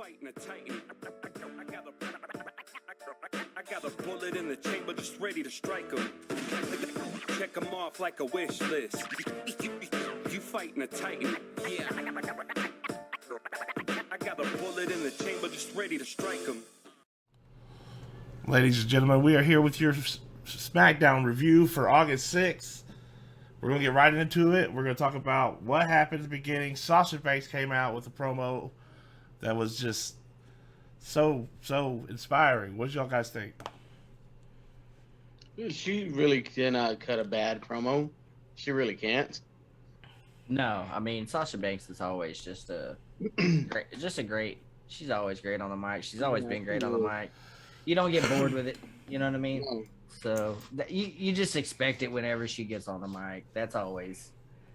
fighting a titan. I got a bullet in the chamber just ready to strike him. Check him off like a wish list. You fighting a titan. Yeah. I got a bullet in the chamber just ready to strike him. Ladies and gentlemen, we are here with your Smackdown review for August 6th. We're going to get right into it. We're going to talk about what happened at the beginning. Sasha Banks came out with a promo that was just so inspiring. What did y'all guys think? She really cannot cut a bad promo. She really can't. No, I mean Sasha Banks is always just a great. She's always great on the mic. She's always been great on the mic. You don't get bored with it. You know what I mean? No. So you just expect it whenever she gets on the mic. That's always.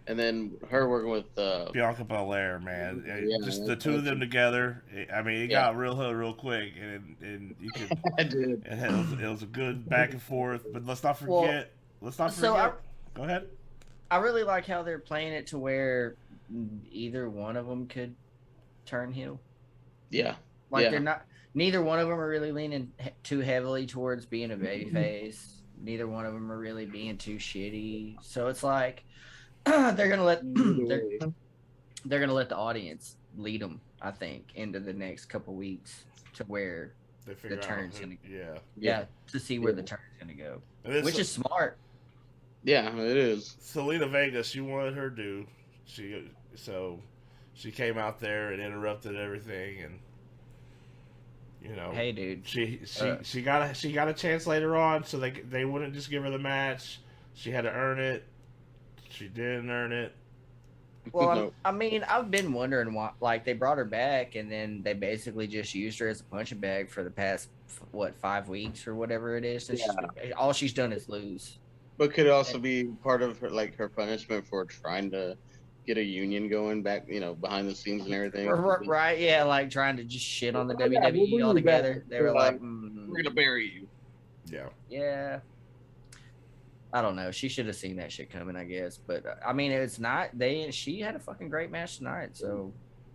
And then her working with Bianca Belair, man. Yeah, just the two of them together. I mean, it got real quick, and you could. It was a good back and forth. But let's not forget. Go ahead. I really like how they're playing it to where either one of them could turn heel. Yeah. Like they're not. Neither one of them are really leaning too heavily towards being a babyface. Neither one of them are really being too shitty. So it's like they're gonna let the audience lead them. I think into the next couple weeks to where the turn's gonna to see where the turn's gonna go, which is smart. Yeah, it is. Selena Vega, she wanted her due. She came out there and interrupted everything, and you know, hey dude, she got a chance later on, so they wouldn't just give her the match. She had to earn it. She didn't earn it. Well, I mean, I've been wondering why. Like, they brought her back, and then they basically just used her as a punching bag for the past 5 weeks or whatever it is. So all she's done is lose. But could it also be part of her punishment for trying to get a union going back, behind the scenes and everything? Right? Yeah, like trying to just shit on the WWE altogether. They were like, "We're gonna bury you." Yeah. Yeah. I don't know. She should have seen that shit coming, I guess. But I mean, it's not. She had a fucking great match tonight. So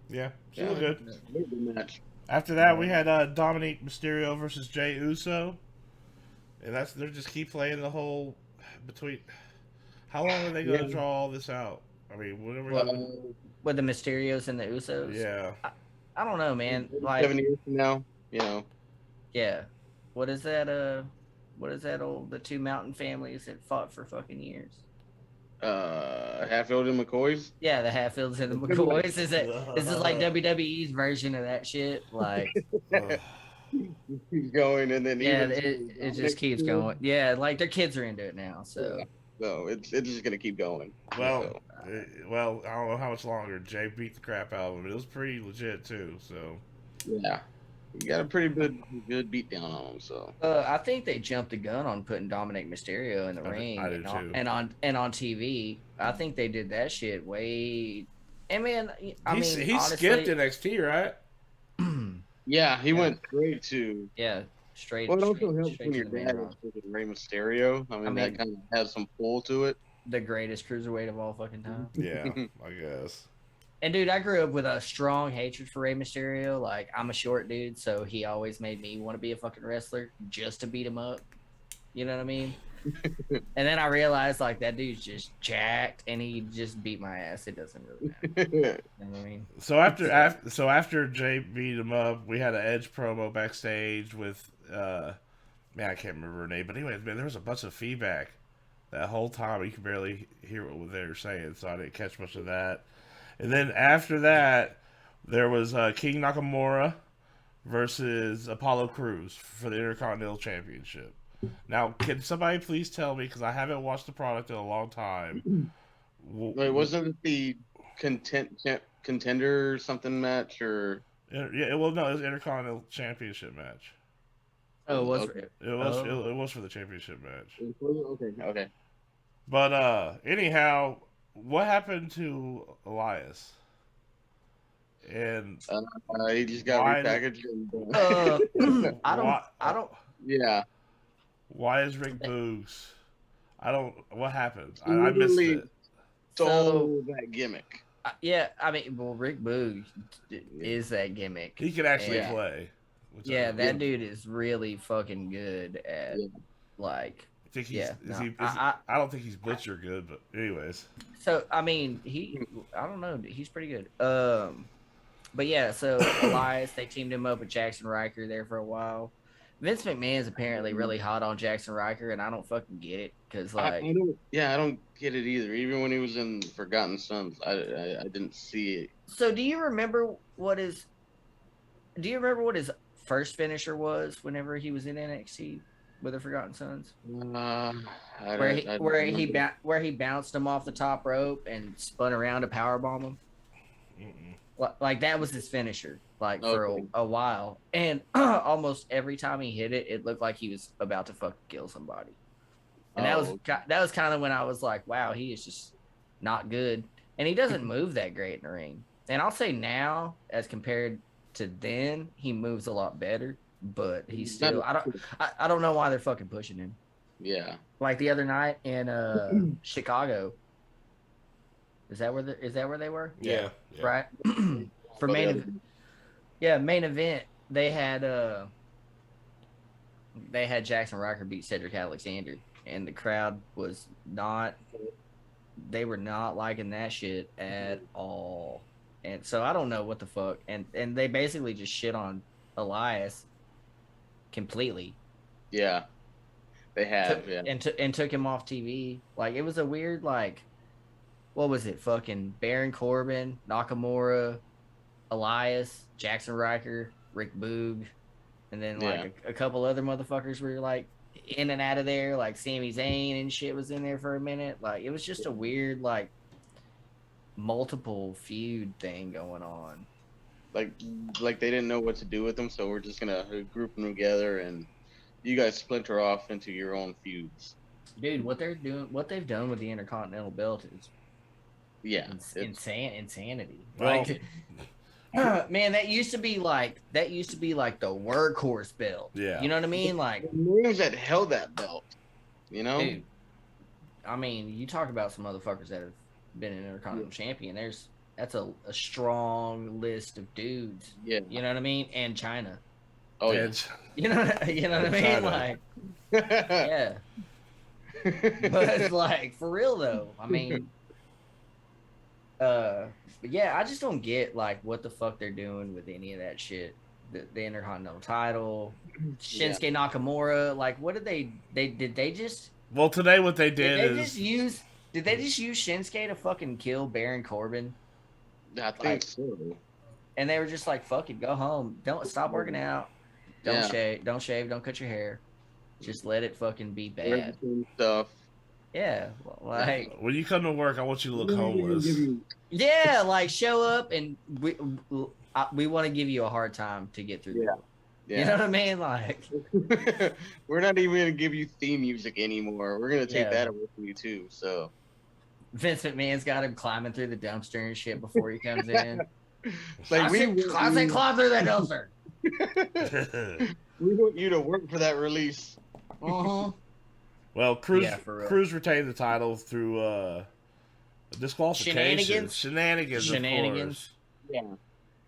yeah, she was good. Good match. After that, we had Dominic Mysterio versus Jey Uso, and they're just keep playing the whole between. How long are they going to draw all this out? I mean, when are we with the Mysterios and the Usos? Yeah, I don't know, man. Like 7 years from now, Yeah. What is that? The two mountain families that fought for fucking years. Hatfield and McCoys. Yeah, the Hatfields and the McCoys. Is this like WWE's version of that shit? Like, keeps going, and then it just keeps going. Yeah, like their kids are into it now, so. No, it's just gonna keep going. Well, I don't know how much longer. Jay beat the crap out of him. It was pretty legit too. So. Yeah. You got a pretty good beat down on him, so. I think they jumped the gun on putting Dominic Mysterio in the ring and on TV. I think they did that shit way. And man, he honestly, skipped NXT, right? Yeah, he went straight to. Yeah, straight. Well, it also helps when your dad is Rey Mysterio. I mean, that kind of has some pull to it. The greatest cruiserweight of all fucking time. Yeah, I guess. And dude, I grew up with a strong hatred for Rey Mysterio. Like, I'm a short dude, so he always made me want to be a fucking wrestler just to beat him up. You know what I mean? And then I realized, like, that dude's just jacked, and he just beat my ass. It doesn't really matter. You know what I mean? So after Jay beat him up, we had an Edge promo backstage with man, I can't remember her name, but anyways, man, there was a bunch of feedback that whole time. You could barely hear what they were saying, so I didn't catch much of that. And then after that, there was King Nakamura versus Apollo Crews for the Intercontinental Championship. Now, can somebody please tell me, because I haven't watched the product in a long time. Wait, wasn't it the contender something match or? Yeah, well, no, it was Intercontinental Championship match. Oh, it was. Okay. It was for the championship match. Okay. But anyhow. What happened to Elias? And he just got repackaged. I don't. Yeah. Why is Rick Boogs? What happened? I missed it. Stole that gimmick. Yeah, I mean, well, Rick Boog is that gimmick. He can actually Yeah. play. Which Yeah, I that dude is really fucking good at like. think he's. Yeah, Is no, he? I don't think he's Butcher good, but anyways. so I mean, I don't know, he's pretty good. But yeah, so Elias, they teamed him up with Jackson Riker there for a while. Vince McMahon's apparently really hot on Jackson Riker, and I don't fucking get it because like, I don't get it either. Even when he was in Forgotten Sons, I didn't see it. so do you remember what his first finisher was whenever he was in NXT with the Forgotten Sons? Where he bounced him off the top rope and spun around to powerbomb him. Like that was his finisher, like for a while, and almost every time he hit it, it looked like he was about to fucking kill somebody. And that was kind of when I was like, wow, he is just not good, and he doesn't move that great in the ring. And I'll say now, as compared to then, he moves a lot better, but he's still I don't know why they're fucking pushing him. Yeah, like the other night in Chicago. Is that where they were? Yeah. Right. For main event, they had Jackson Riker beat Cedric Alexander, and the crowd was not. They were not liking that shit at all, and so I don't know what the fuck. And they basically just shit on Elias completely. Yeah, they have. And took him off TV. Like it was a weird like. What was it? Fucking Baron Corbin, Nakamura, Elias, Jackson Riker, Rick Boog, and then like a couple other motherfuckers were like in and out of there. Like Sami Zayn and shit was in there for a minute. Like it was just a weird like multiple feud thing going on. Like they didn't know what to do with them, so we're just gonna group them together and you guys splinter off into your own feuds. Dude, what they've done with the Intercontinental Belt is insanity. Well, like, man, that used to be like the workhorse belt. Yeah, you know what I mean. Like the names that held that belt, you know. Dude, I mean, you talk about some motherfuckers that have been an Intercontinental champion. That's a strong list of dudes. Yeah, you know what I mean. And China. Oh yeah. You know what I mean. China. Like, yeah. But like for real though, I mean. But yeah, I just don't get like what the fuck they're doing with any of that shit. The Intercontinental title, Shinsuke Nakamura. Like, what did they just? Well, today what they did Did they just use Shinsuke to fucking kill Baron Corbin? I think so. And they were just like, "Fuck it, go home. Don't stop working out. Don't shave. Don't cut your hair. Just let it fucking be bad." Stuff. Yeah, like when you come to work, I want you to look homeless. Yeah, like show up and we want to give you a hard time to get through. Yeah. You know what I mean? Like we're not even gonna give you theme music anymore. We're gonna take that away from you too. So Vince McMahon's got him climbing through the dumpster and shit before he comes in. It's like I said climb through that dumpster. We want you to work for that release. Uh-huh. Well, Cruz retained the title through disqualification. Shenanigans. Of course. Yeah.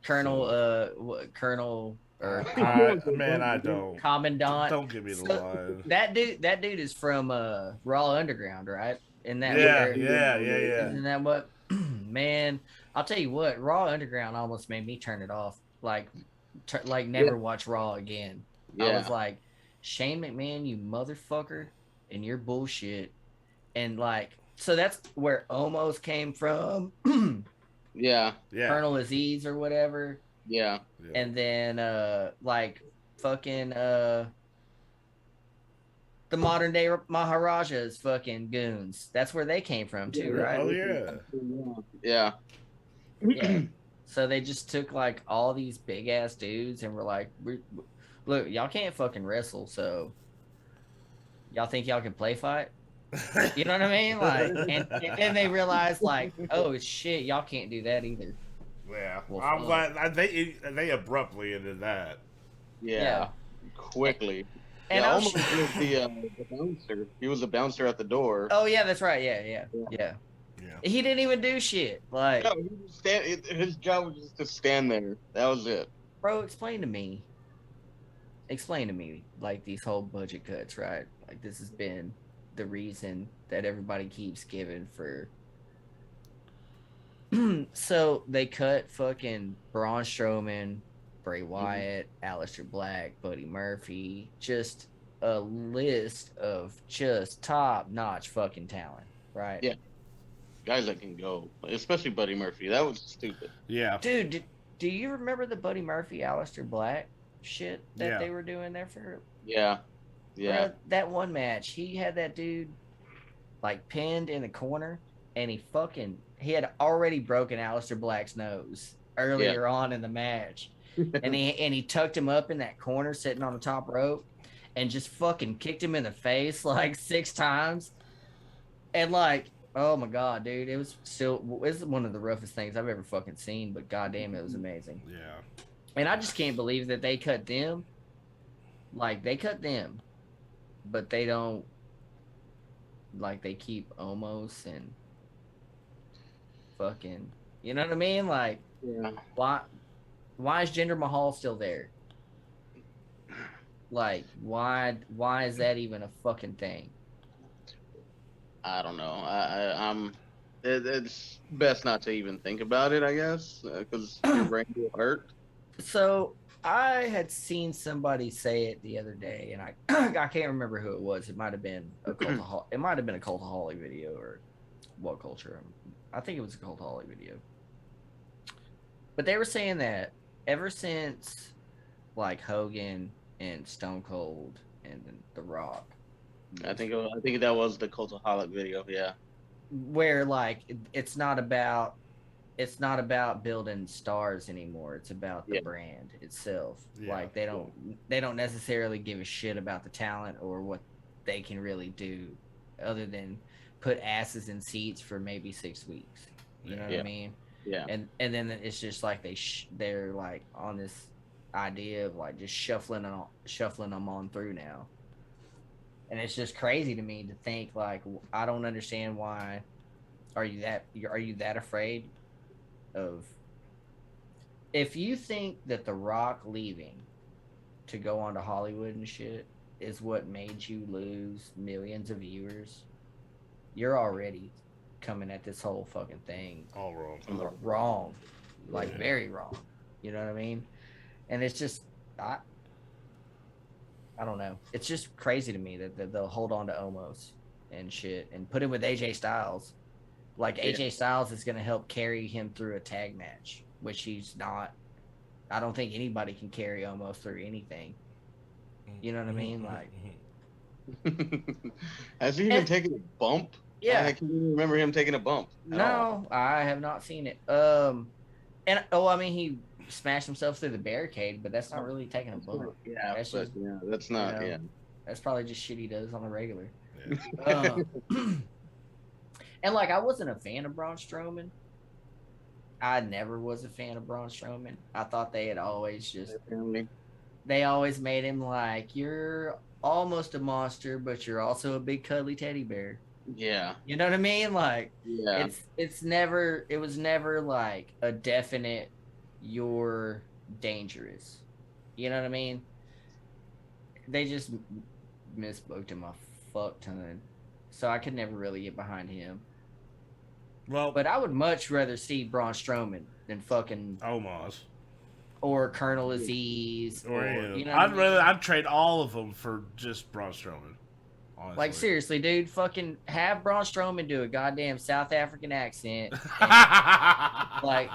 Colonel man, I don't. Commandant. Don't give me the line. That dude is from Raw Underground, right? In that yeah. Isn't that what? Man, I'll tell you what. Raw Underground almost made me turn it off. Like never watch Raw again. Yeah. I was like, Shane McMahon, you motherfucker, and your bullshit, and like, so that's where Omos came from. Yeah. Colonel Aziz or whatever. Yeah. And then like fucking the modern day Maharajas fucking goons. That's where they came from too, right? Oh yeah. Yeah. Yeah. So they just took like all these big ass dudes and were like, look, y'all can't fucking wrestle, so y'all think y'all can play fight? You know what I mean? Like, and then they realized, like, oh shit, y'all can't do that either. Yeah, well, I'm glad they abruptly ended that. Yeah. Quickly. And almost was the bouncer. He was the bouncer at the door. Oh yeah, that's right. Yeah. Yeah. He didn't even do shit. Like, No, he just his job was just to stand there. That was it. bro, explain to me, like these whole budget cuts, right? Like this has been the reason that everybody keeps giving for. So they cut fucking Braun Strowman, Bray Wyatt, Aleister Black, Buddy Murphy, just a list of just top notch fucking talent, right? Yeah. Guys that can go, especially Buddy Murphy. That was stupid. Yeah. Dude, do you remember the Buddy Murphy, Aleister Black shit that they were doing there for? Yeah. Yeah. Bro, that one match, he had that dude like pinned in the corner, and he had already broken Aleister Black's nose earlier on in the match, and he tucked him up in that corner, sitting on the top rope, and just fucking kicked him in the face like 6 times, and like, oh my god, dude, it was one of the roughest things I've ever fucking seen, but goddamn, it was amazing. Yeah. And I just can't believe that they cut them. Like, they cut them, but they don't, like, they keep Omos and fucking, you know what I mean? Like, Yeah. why is Jinder Mahal still there? Like, why is that even a fucking thing? I don't know. It's best not to even think about it, I guess, because your brain will hurt. So I had seen somebody say it the other day, and I can't remember who it was. It might have been a Cultaholic video or What Culture. I think it was a Cultaholic video. But they were saying that ever since like Hogan and Stone Cold and The Rock, I think that was the Cultaholic video. Yeah. where like it's not about building stars anymore. It's about the brand itself. Yeah. Like they don't necessarily give a shit about the talent or what they can really do, other than put asses in seats for maybe 6 weeks. You know what I mean? Yeah. And then it's just like they're like on this idea of like just shuffling them on through now. And it's just crazy to me to think, like, I don't understand why. Are you that afraid of? If you think that The Rock leaving to go on to Hollywood and shit is what made you lose millions of viewers, you're already coming at this whole fucking thing All wrong. wrong, like very wrong. You know what I mean? And it's just I don't know. It's just crazy to me that they'll hold on to Omos and shit and put him with AJ Styles. Like AJ Styles is going to help carry him through a tag match, which he's not. I don't think anybody can carry Omos through anything. You know what I mean? Like, has he even taken a bump? Yeah. I can't even remember him taking a bump. No, I have not seen it. And I mean, he smashed himself through the barricade, but that's not really taking a bump. Yeah, that's but, that's not. you know, that's probably just shit he does on the regular. Yeah. And like, I wasn't a fan of Braun Strowman. I never was a fan of Braun Strowman. I thought they had always they always made him like, you're almost a monster, but you're also a big cuddly teddy bear. Yeah. You know what I mean? Like, yeah. it was never like a definite, you're dangerous. You know what I mean? They just misbooked him a fuck ton. So I could never really get behind him. Well, But I would much rather see Braun Strowman than fucking Omos. or Colonel Aziz Or you know. I'd trade all of them for just Braun Strowman. Honestly. Like, seriously, dude, fucking have Braun Strowman do a goddamn South African accent. Like,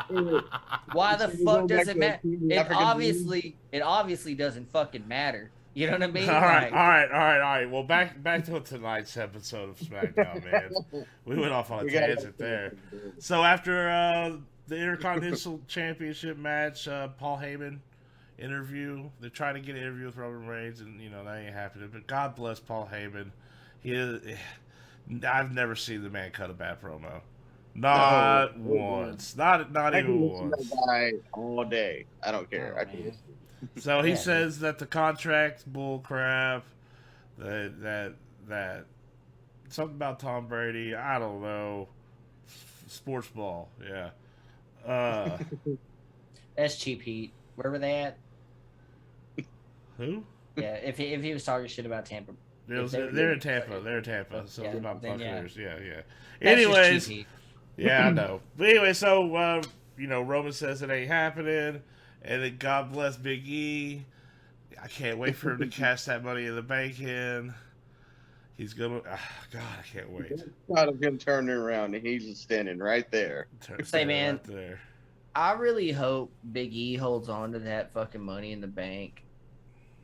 why the fuck does it matter? It obviously doesn't fucking matter. You know what I mean? All right. Well, back to tonight's episode of Smackdown, man. We went off on a tangent there. So after the Intercontinental Championship match, Paul Heyman interview. They tried to get an interview with Roman Reigns, and that ain't happening. But God bless Paul Heyman. I've never seen the man cut a bad promo. Not once. Not even once. Guy all day. I don't care. I can. So he says that the contract's bull crap. That something about Tom Brady. I don't know. Sports ball. Yeah. That's cheap heat. Where were they at? Who? Yeah, if he was talking shit about Tampa, They're in Tampa. They're in Tampa. So Yeah, it's about then yeah. Buccaneers. Yeah. That's just cheap Anyways, heat. yeah, I know. But anyway, so Roman says it ain't happening, and then God bless Big E. I can't wait for him to cash that money in the bank in. He's gonna. God, I can't wait. Out of him turning around and he's just standing right there. Say, man, right there. I really hope Big E holds on to that fucking money in the bank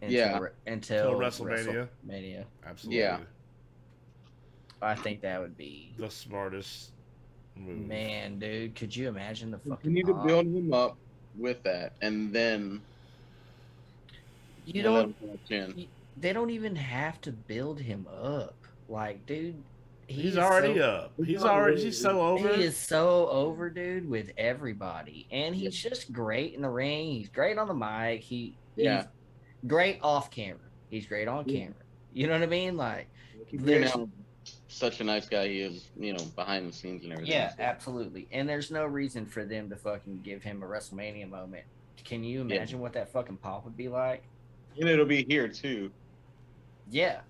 until WrestleMania. WrestleMania. Absolutely. Yeah. I think that would be The smartest move. Man, dude, could you imagine the fucking? You need to build him up with that, and then you don't. They don't even have to build him up. Like, dude, he's already up. He's so over. He is so over, dude, with everybody, and he's just great in the ring. He's great on the mic. He's great off camera. He's great on camera. You know what I mean? Like, such a nice guy he is, behind the scenes and everything. Yeah, absolutely. And there's no reason for them to fucking give him a WrestleMania moment. Can you imagine what that fucking pop would be like? And it'll be here too. Yeah.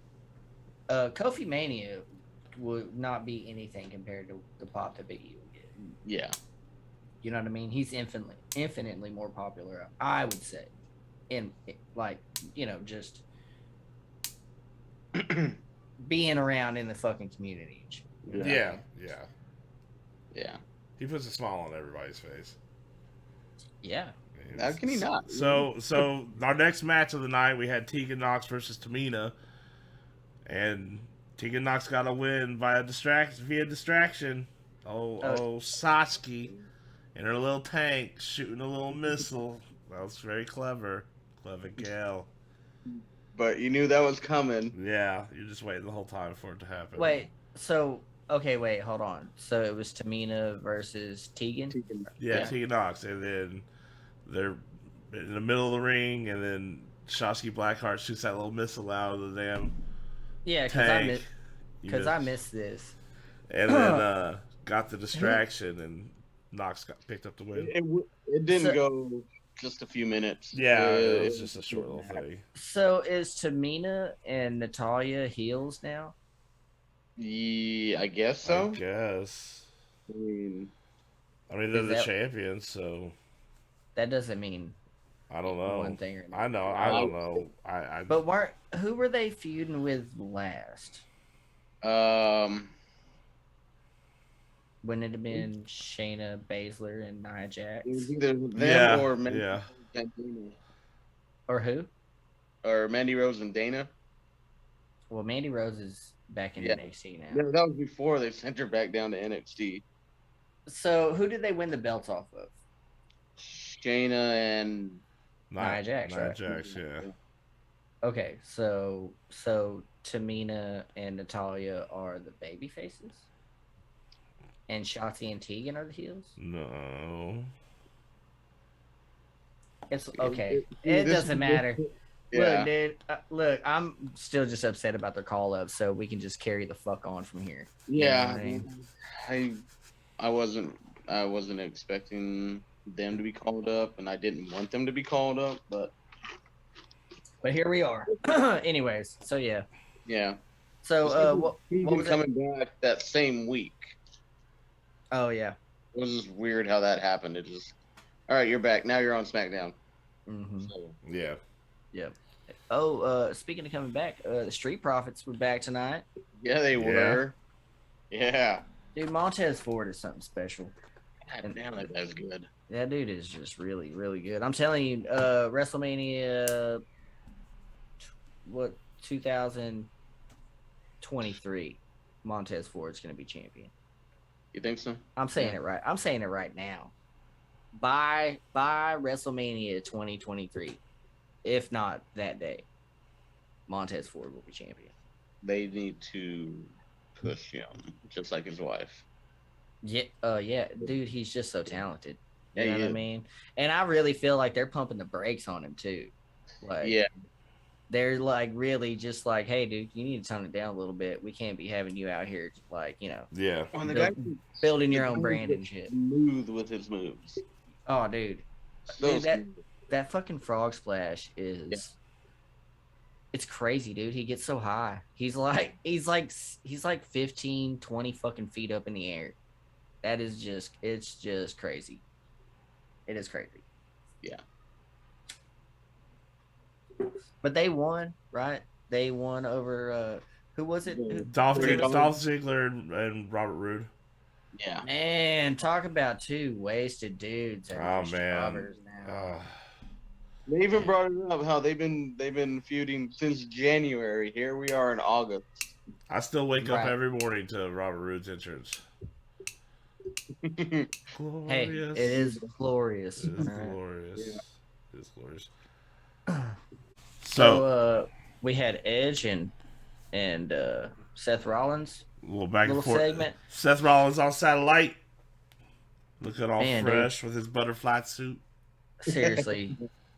Kofi Mania would not be anything compared to the pop that Big E would get. Yeah. You know what I mean? He's infinitely more popular, I would say. In just being around in the fucking community. Yeah. Yeah. He puts a smile on everybody's face. Yeah. How can he not? So our next match of the night, we had Tegan Knox versus Tamina, and Tegan Knox got a win via distraction. Oh, Sasha in her little tank shooting a little missile. That was very clever gal. But you knew that was coming. Yeah, you're just waiting the whole time for it to happen. Wait, hold on. So it was Tamina versus Tegan? Yeah, Tegan Knox, and then they're in the middle of the ring, and then Shotzi Blackheart shoots that little missile out of the damn tank. Because I missed this. And then got the distraction, and Knox picked up the win. It didn't go just a few minutes. Yeah, it was just a short little thing. So is Tamina and Natalya heels now? Yeah, I guess so. I mean, they're the champions, so that doesn't mean I don't know. One thing or another. I don't know. But who were they feuding with last? Wouldn't it have been Shayna Baszler and Nia Jax? It was either them or Mandy yeah. and Dana. Or who? Or Mandy Rose and Dana. Well, Mandy Rose is back in NXT now. Yeah, that was before they sent her back down to NXT. So who did they win the belts off of? Shayna and Nia Jax, right? Nia Jax, yeah. Okay, so Tamina and Natalya are the baby faces? And Shotzi and Tegan are the heels? No. It's okay. It doesn't matter. Yeah. Look, dude. Look, I'm still just upset about their call up, so we can just carry the fuck on from here. Yeah. You know what I mean? I wasn't expecting them to be called up, and I didn't want them to be called up, but here we are. Anyways, so yeah. Yeah. So what was coming back that same week? Oh yeah. It was just weird how that happened. It just, all right, you're back. Now you're on SmackDown. Mm-hmm. So, yeah. Yep. Oh, speaking of coming back, the Street Profits were back tonight. Yeah, they were. Yeah. Dude, Montez Ford is something special. God damn, that guy's good. That dude is just really, really good. I'm telling you, WrestleMania, 2023, Montez Ford's going to be champion. You think so? I'm saying it right. I'm saying it right now. By WrestleMania 2023, if not that day, Montez Ford will be champion. They need to push him, just like his wife. Yeah, dude, he's just so talented. You Yeah, know what I mean? And I really feel like they're pumping the brakes on him too. Like, Yeah. they're like really just like, hey, dude, you need to tone it down a little bit. We can't be having you out here like, Yeah. Well, the build, guy building your the own guy brand and gets shit. smooth with his moves. Oh, dude, So dude, that smooth. that fucking frog splash is. It's crazy, dude. He gets so high. He's like 15, 20 fucking feet up in the air. That is it's just crazy. It is crazy. Yeah. But they won, right? They won over who was it? Dolph Pretty Ziggler and Robert Roode. Yeah. Man, talk about two wasted dudes. That are Oh just man. jobbers now. They even brought it up how they've been feuding since January. Here we are in August. I still wake up Right. every morning to Robert Roode's entrance. Glorious. Hey, it is glorious. It is all right? glorious. Yeah. It is glorious. So we had Edge and Seth Rollins. Little back Little and forth. segment. Seth Rollins on satellite, looking all Man, fresh with his butterfly suit. Seriously,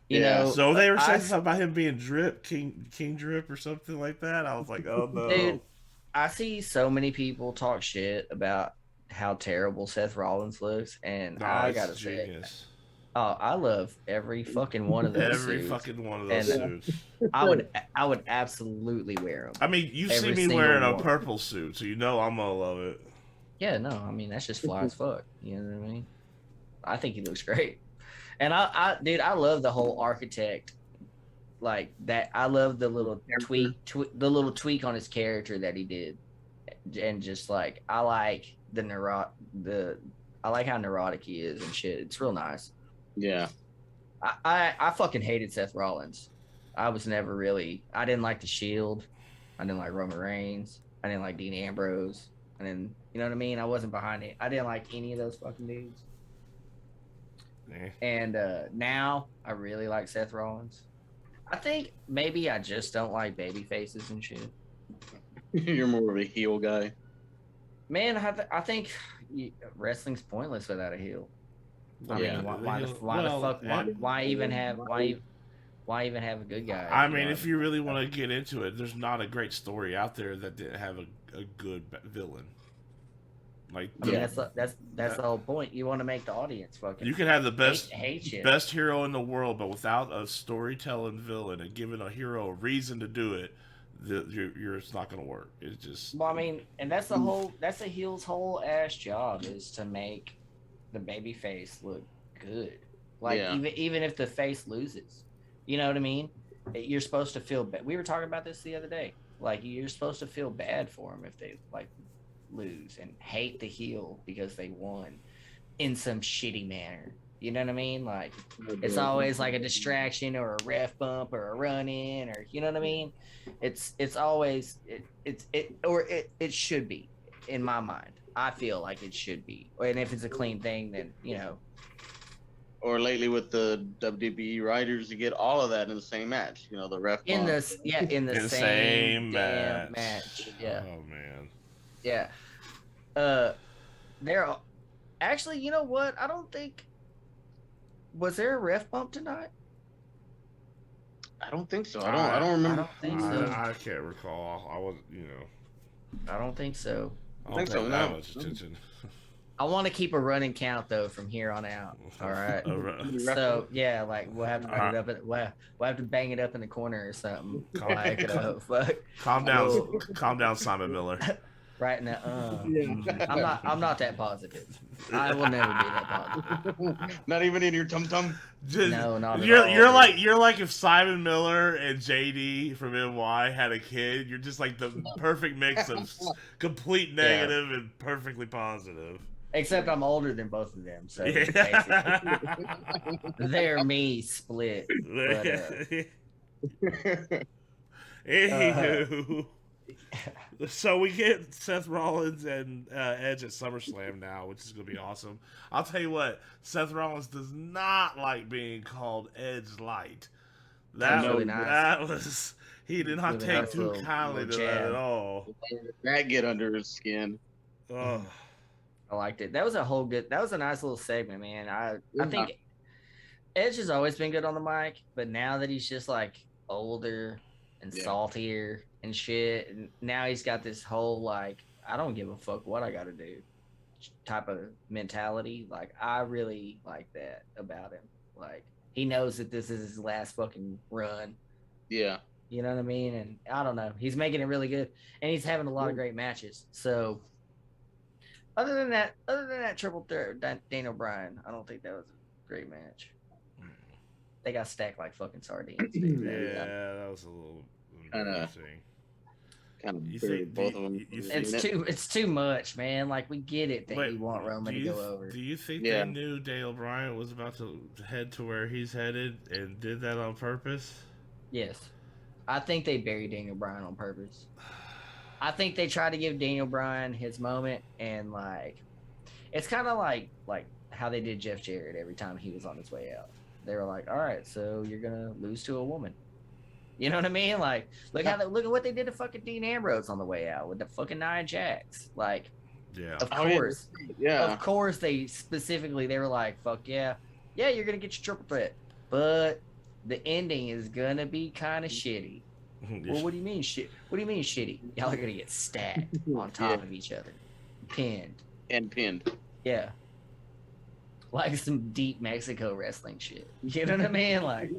you Yeah. know. So they were saying I- something about him being Drip, King Drip, or something like that. I was like, oh no. Dude, I see so many people talk shit about how terrible Seth Rollins looks, and No, I it's gotta say, genius. oh, I love every fucking one of those Every suits. fucking one of those And, suits. I would absolutely wear them. I mean, you see every me single wearing a one. purple suit, so you know I'm gonna love it. Yeah, no, I mean that's just fly as fuck. You know what I mean? I think he looks great, and dude, I love the whole architect, like that. I love the little the little tweak on his character that he did, and just like I like I like how neurotic he is and shit. It's real nice. Yeah. I fucking hated Seth Rollins. I was never really. I didn't like the Shield. I didn't like Roman Reigns. I didn't like Dean Ambrose. And then, you know what I mean? I wasn't behind it. I didn't like any of those fucking dudes. Eh. And now I really like Seth Rollins. I think maybe I just don't like baby faces and shit. You're more of a heel guy. Man, I think wrestling's pointless without a heel. I Yeah. mean, why even have a good guy? I if you mean, know if you really want to get into it, there's not a great story out there that didn't have a good villain. Like, I mean, that's the whole point. You want to make the audience fucking. you can have the hate shit. best hero in the world, but without a storytelling villain and giving a hero a reason to do it, it's not going to work. It's just. Well, I mean, and that's the heel's whole ass job is to make the baby face look good. Like Yeah. even if the face loses, you know what I mean? You're supposed to feel bad. We were talking about this the other day. Like you're supposed to feel bad for them if they like lose and hate the heel because they won in some shitty manner. You know what I mean? Like it's always like a distraction or a ref bump or a run in or you know what I mean? It's always it should be in my mind. I feel like it should be. And if it's a clean thing, then you know. Or lately with the WWE writers, you get all of that in the same match. You know, the ref. In bump. the the same same damn match. match. Yeah. Oh man. Yeah. There actually, you know what? I don't think was there a ref bump tonight? I don't think so. I don't remember. I don't think so. I can't recall. I was, you know. I don't think so. I don't think so, pay that no. much attention. I want to keep a running count though from here on out. All right. So yeah, like we'll have to bang it up. We'll have to bang it up in the corner or something. Like, fuck. Calm down, calm down, Simon Miller. Right in the I'm not that positive. I will never be that positive. Not even in your tum tum. No, not at all, You're like if Simon Miller and JD from NY had a kid. You're just like the perfect mix of complete negative and perfectly positive. Except I'm older than both of them, so Yeah. basically, they're me split. But, Anywho, so we get Seth Rollins and Edge at SummerSlam now, which is going to be awesome. I'll tell you what, Seth Rollins does not like being called Edge Light. That really was, nice. that was he did not Really take nice too little kindly to that jab. at all. That get under his skin. Oh. I liked it. That was a nice little segment, man. I think Edge has always been good on the mic, but now that he's just like older and Yeah. saltier and shit. And now he's got this whole like, I don't give a fuck what I got to do type of mentality. Like, I really like that about him. Like, he knows that this is his last fucking run. Yeah. You know what I mean? And I don't know. He's making it really good, and he's having a lot of great matches. So, other than that triple threat, Daniel Bryan, I don't think that was a great match. They got stacked like fucking sardines. Dude. Yeah, that was a little embarrassing. Kind of You buried think- both do of them. you for a think- minute. It's too much, man. Like, we get it that Wait, you want Roman to go over. Do you think Yeah. they knew Daniel Bryan was about to head to where he's headed and did that on purpose? Yes. I think they buried Daniel Bryan on purpose. I think they tried to give Daniel Bryan his moment, and like, it's kind of like how they did Jeff Jarrett every time he was on his way out. They were like, all right, so you're gonna lose to a woman. You know what I mean? Like, look at what they did to fucking Dean Ambrose on the way out with the fucking Nia Jax. Like, Yeah. of Oh, yeah. course, Yeah. of course, they were like, fuck yeah, you're gonna get your triple threat, but the ending is gonna be kind of shitty. Well, what do you mean shit? What do you mean shitty? Y'all are gonna get stacked on top Yeah. of each other, pinned. And pinned. Yeah, like some deep Mexico wrestling shit. You know what I mean? Like,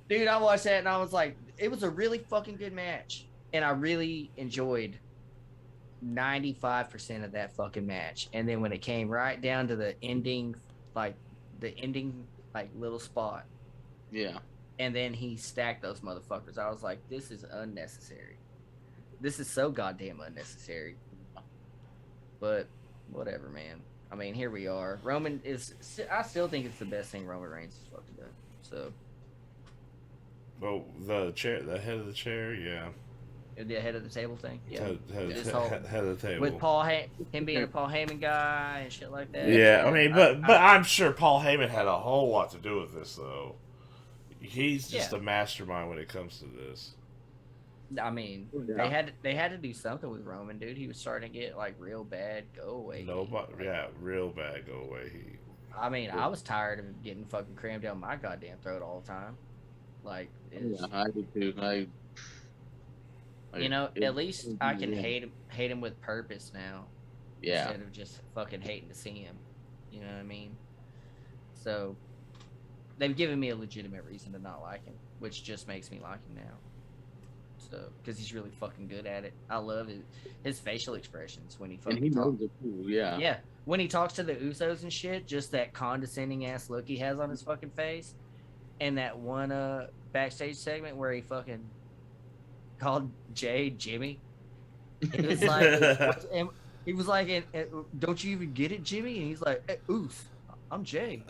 dude, I watched that and I was like, it was a really fucking good match, and I really enjoyed 95% of that fucking match. And then when it came right down to the ending little spot, Yeah. and then he stacked those motherfuckers, I was like, this is unnecessary. This is so goddamn unnecessary. But whatever, man. I mean, here we are. I still think it's the best thing Roman Reigns has fucking done. So, Oh, the head of the chair, yeah. the head of the table thing, yeah. This Head, whole- head of the table. With him being a Paul Heyman guy and shit like that. Yeah, I mean, but I'm sure Paul Heyman had a whole lot to do with this, though. He's just Yeah. a mastermind when it comes to this. I mean, Yeah. they had to do something with Roman, dude. He was starting to get like real bad go away. Nobody, yeah, real bad go away heat. I mean, I was tired of getting fucking crammed down my goddamn throat all the time. Like, Yeah, I do too. you know, at least I can yeah. hate him with purpose now. Yeah. Instead of just fucking hating to see him. You know what I mean? So they've given me a legitimate reason to not like him, which just makes me like him now. So, because he's really fucking good at it. I love his facial expressions when he fucking And he talks. knows it too. Yeah. Yeah, when he talks to the Usos and shit, just that condescending ass look he has on his fucking face, and that one backstage segment where he fucking called Jay Jimmy. It was like, and he was like, "Don't you even get it, Jimmy?" And he's like, hey, "Oof, I'm Jay."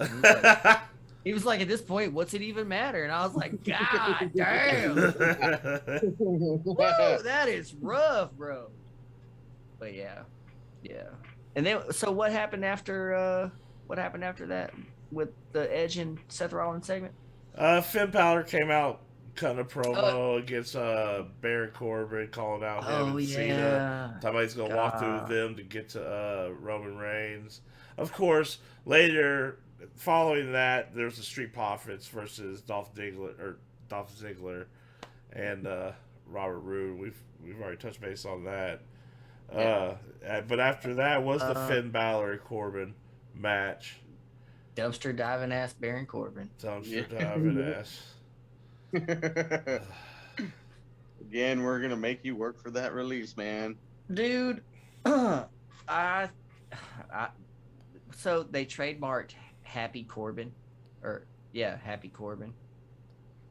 And he was like, "At this point, what's it even matter?" And I was like, "God damn, whoa, that is rough, bro." But yeah. And then, so what happened after? What happened after that with the Edge and Seth Rollins segment? Finn Balor came out cutting a promo against Baron Corbin, calling out him and Cena. Somebody's gonna walk through them to get to Roman Reigns. Of course, later following that, there's the Street Profits versus Dolph Ziggler and Robert Roode. We've already touched base on that. But after that was the Finn Balor Corbin match. Dumpster diving ass Baron Corbin. Dumpster diving ass. Again, we're gonna make you work for that release, man. Dude, so they trademarked Happy Corbin, or Happy Corbin,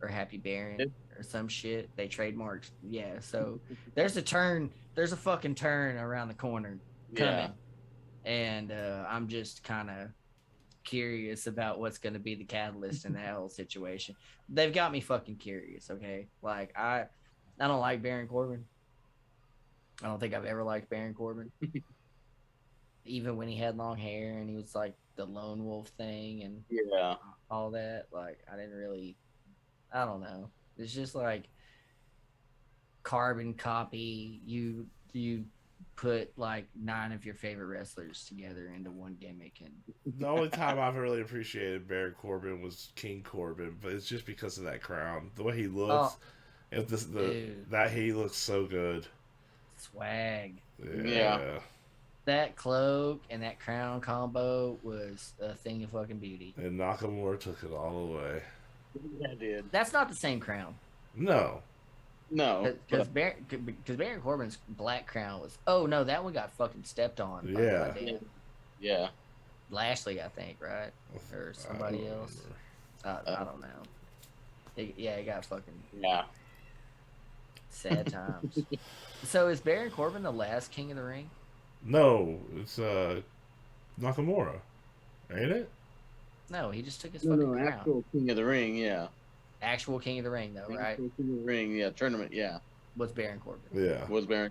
or Happy Baron, or some shit. They trademarked, so there's a fucking turn around the corner coming, and I'm just kind of curious about what's going to be the catalyst in that whole situation. They've got me fucking curious. Okay, like I don't like Baron Corbin. I don't think I've ever liked Baron Corbin. Even when he had long hair and he was like the lone wolf thing and all that, like I don't know. It's just like carbon copy. You put like 9 of your favorite wrestlers together into one gimmick, and The only time I've really appreciated Baron Corbin was King Corbin, but it's just because of that crown, the way he looks. oh, It dude, that he looks so good. swag. Yeah. Yeah. That cloak and that crown combo was a thing of fucking beauty. And Nakamura took it all away. Yeah, dude. That's not the same crown. No. No. Because Baron Corbin's black crown was. Oh no, that one got fucking stepped on. by Yeah. goddamn Yeah. Lashley, I think, right, or somebody I don't else. remember. I don't know. It got fucking Yeah. sad times. So is Baron Corbin the last King of the Ring? No, it's Nakamura, ain't it? No, he just took his No, fucking no, crown. actual King of the Ring, yeah. Actual King of the Ring, though, right? Actual King of the Ring, yeah. Tournament, yeah. Was Baron Corbin? Yeah. Was Baron.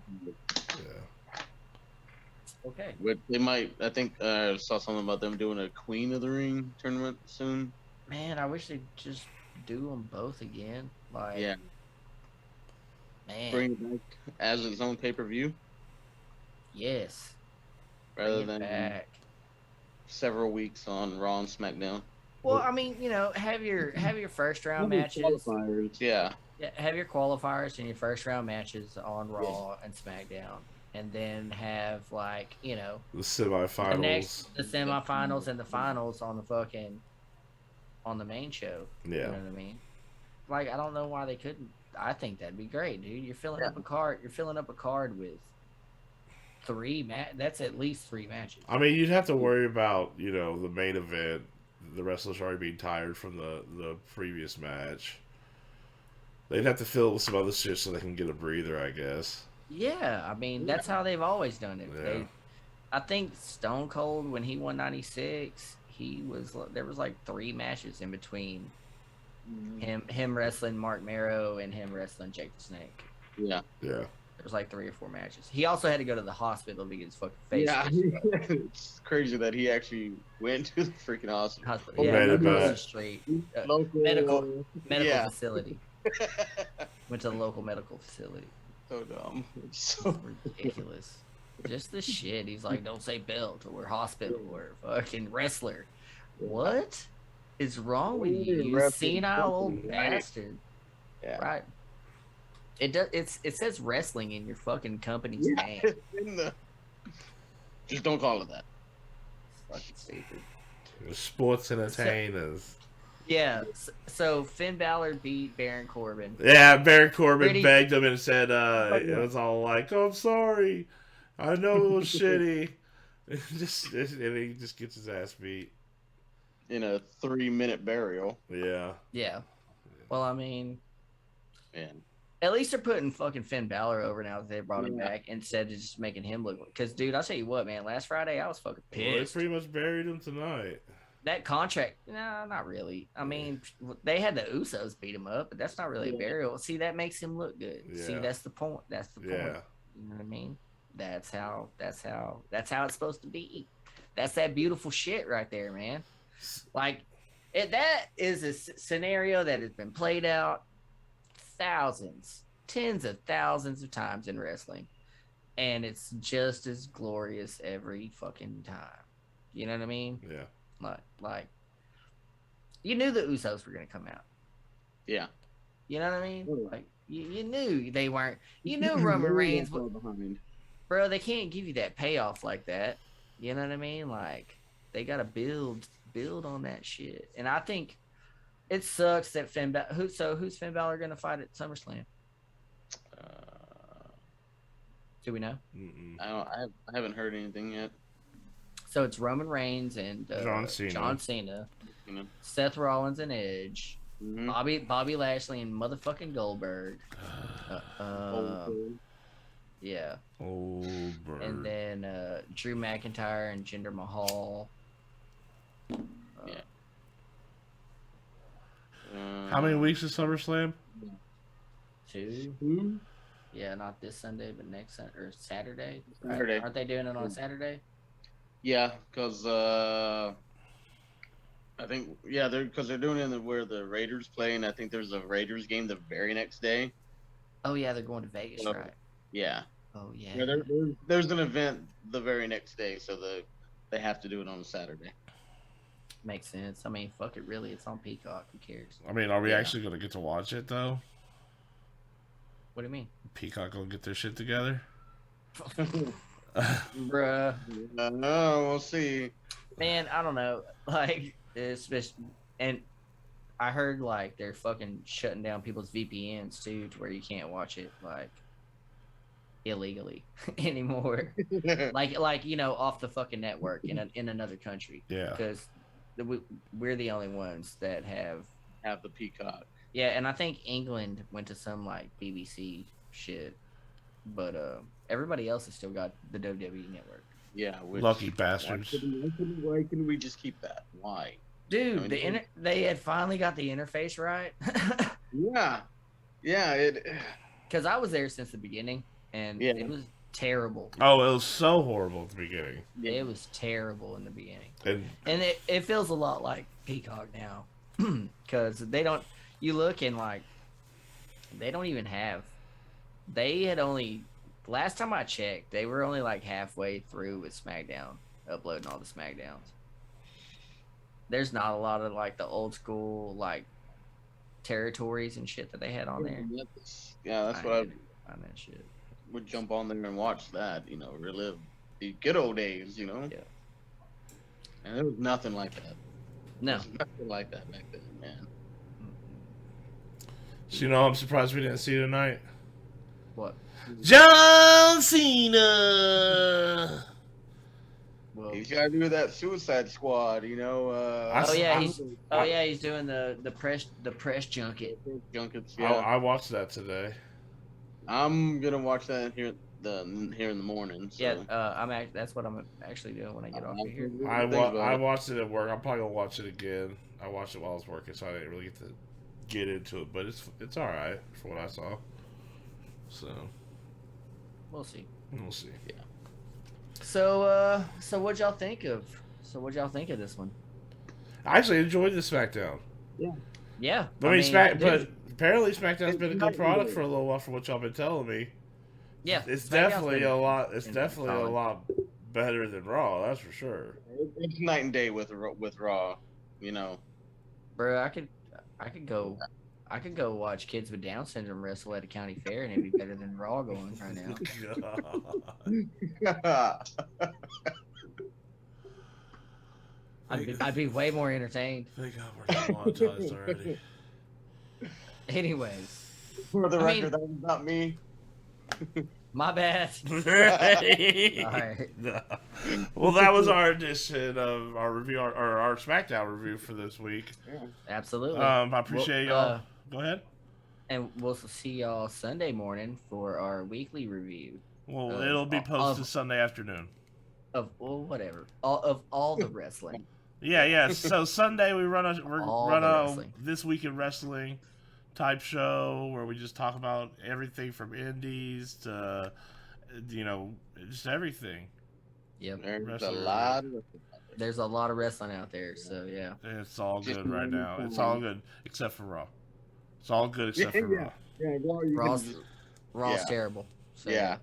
Yeah. Okay. But they might, I think, saw something about them doing a Queen of the Ring tournament soon. Man, I wish they'd just do them both again. Like, Yeah. man, Bring it back as its own pay-per-view yes. rather Bring it than back. several weeks on Raw and SmackDown. Well, I mean, have your first round matches. Qualifiers, yeah. Yeah, have your qualifiers and your first round matches on Raw and SmackDown, and then have like The the semifinals. the semifinals and the finals on the main show. You Yeah. know what I mean? Like, I don't know why they couldn't. I think that'd be great, dude. You're filling up a card. You're filling up a card with that's at least 3 matches. I mean, you'd have to worry about the main event. The wrestlers already being tired from the previous match. They'd have to fill it with some other shit so they can get a breather, I guess. Yeah, I mean that's how they've always done it. Yeah. I think Stone Cold, when he won 96, there was like 3 matches in between him wrestling Mark Marrow and him wrestling Jake the Snake. Yeah. Yeah. There was like 3 or 4 matches. He also had to go to the hospital to get his fucking face. Yeah. fixed. It's crazy that he actually went to the freaking hospital. Hospital. Made Yeah, it Wilson back. Street Local, medical yeah. facility. Went to the local medical facility. So dumb. It's so Ridiculous. Just the shit. He's like, don't say belt or hospital or fucking wrestler. What is wrong with you, you Wrestling senile old fucking right. bastard? Yeah. Right. It does. It says wrestling in your fucking company's name. in the... Just don't call it that. It's fucking stupid. Sports entertainers. Yeah. So Finn Balor beat Baron Corbin. Yeah, Baron Corbin Pretty- begged him and said it was all like, "Oh, I'm sorry. I know it was shitty." And he just gets his ass beat. In a 3-minute burial. Yeah. Yeah. Well, I mean, Man. at least they're putting fucking Finn Balor over now that they brought him Yeah. back instead of just making him look. Because, dude, I'll tell you what, man. Last Friday, I was fucking Well, they pissed. pretty much buried him tonight. That contract, no, not really. I mean, they had the Usos beat him up, but that's not really a burial. See, that makes him look good. See, Yeah. that's the point. That's the point. Yeah. You know what I mean? That's how it's supposed to be. That's that beautiful shit right there, man. Like, that is a scenario that has been played out thousands, tens of thousands of times in wrestling, and it's just as glorious every fucking time. You know what I mean? Yeah. Like, you knew the Usos were gonna come out. Yeah. You know what I mean? Oh. Like, you knew they weren't. You knew Roman Reigns, behind. bro. They can't give you that payoff like that. You know what I mean? Like, they gotta build on that shit. And I think it sucks that who's Finn Balor gonna fight at SummerSlam? Do we know? Mm-mm. I haven't heard anything yet. So it's Roman Reigns and John Cena. You know. Seth Rollins and Edge, Mhm. Bobby Lashley and motherfucking Goldberg. Oh, Yeah, Oh, bird. and then Drew McIntyre and Jinder Mahal. Yeah. How many weeks is SummerSlam? 2. Yeah, not this Sunday, but next or Saturday. Right? Saturday. Aren't they doing it on Saturday? Yeah, because I think they're doing it where the Raiders play, and I think there's a Raiders game the very next day. Oh yeah, they're going to Vegas, Oh. right? Yeah, Oh yeah. Yeah, there's an event the very next day, so they have to do it on a Saturday. Makes sense. I mean, fuck it, really. It's on Peacock. Who cares? I mean, are we Yeah. actually going to get to watch it, though? What do you mean? Peacock will get their shit together? Bruh. No, we'll see. Man, I don't know. Like, and I heard like they're fucking shutting down people's VPNs too, to where you can't watch it like illegally anymore. like off the fucking network in another country. Yeah. Because we're the only ones that have the Peacock. Yeah, and I think England went to some like BBC shit, but everybody else has still got the WWE network. Yeah, Lucky bastards. Why couldn't we just keep that? Why? Dude, they had finally got the interface right. Yeah. Because I was there since the beginning, and it was terrible. Oh, it was so horrible at the beginning. It was terrible in the beginning, and it feels a lot like Peacock now, because they don't. You look and like, they don't even have. They had only. Last time I checked, they were only like halfway through with Smackdown, uploading all the Smackdowns. There's not a lot of like the old school like territories and shit that they had on there. Yeah, that's what I on that shit. Would jump on there and watch that. Relive the good old days. Yeah. And there was nothing like that. No, There was nothing like that back then, man. So, I'm surprised we didn't see tonight. What? John Cena! Well, He's got to do that Suicide Squad, he's doing the press junket. Junkets. I Yeah, watched that today. I'm gonna watch that here in the morning. So. Yeah, that's what I'm actually doing when I get off of here. I watched it at work. I'm probably gonna watch it again. I watched it while I was working, so I didn't really get into it. But it's all right for what I saw. So We'll see. we'll see. Yeah. So what'd y'all think of this one? I actually enjoyed the Smackdown. Yeah. But apparently Smackdown's been a good product for a little while, from what y'all been telling me. Yeah. It's SmackDown's definitely been- a lot. It's been definitely a solid. lot better than Raw. That's for sure. It's night and day with Raw. Bro, I could go watch kids with Down syndrome wrestle at a county fair, and it'd be better than Raw going right now. I'd be way more entertained. Thank God we're not monetized already. Anyways, For the I record, mean- that was not me. my bad. Right. All right. Well, that was our edition of our review, our SmackDown review for this week. Absolutely. I appreciate y'all. Go ahead. And we'll see y'all Sunday morning for our weekly review Well, it'll be posted Sunday afternoon. of whatever of all the wrestling. Yeah. So Sunday we run All the a wrestling. This Week in Wrestling type show where we just talk about everything from indies to just everything. Yep. There's a lot of There's a lot of wrestling out there, so yeah. And it's all Just good right now. moving It's all good except for Raw. It's all good except for Raw. Raw's terrible. So, Yeah.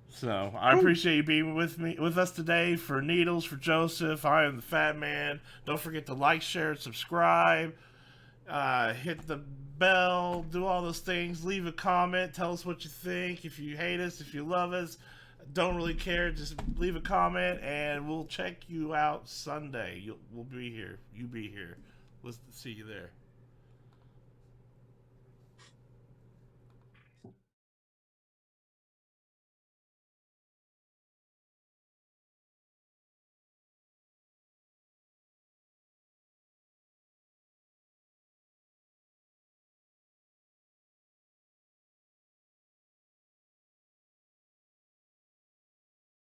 So I appreciate you being with us today. For Needles, for Joseph, I am the Fat Man. Don't forget to like, share, and subscribe. Hit the bell, do all those things. Leave a comment, tell us what you think. If you hate us, if you love us, don't really care. Just leave a comment, and we'll check you out Sunday. We'll be here. You be here. Let's see you there.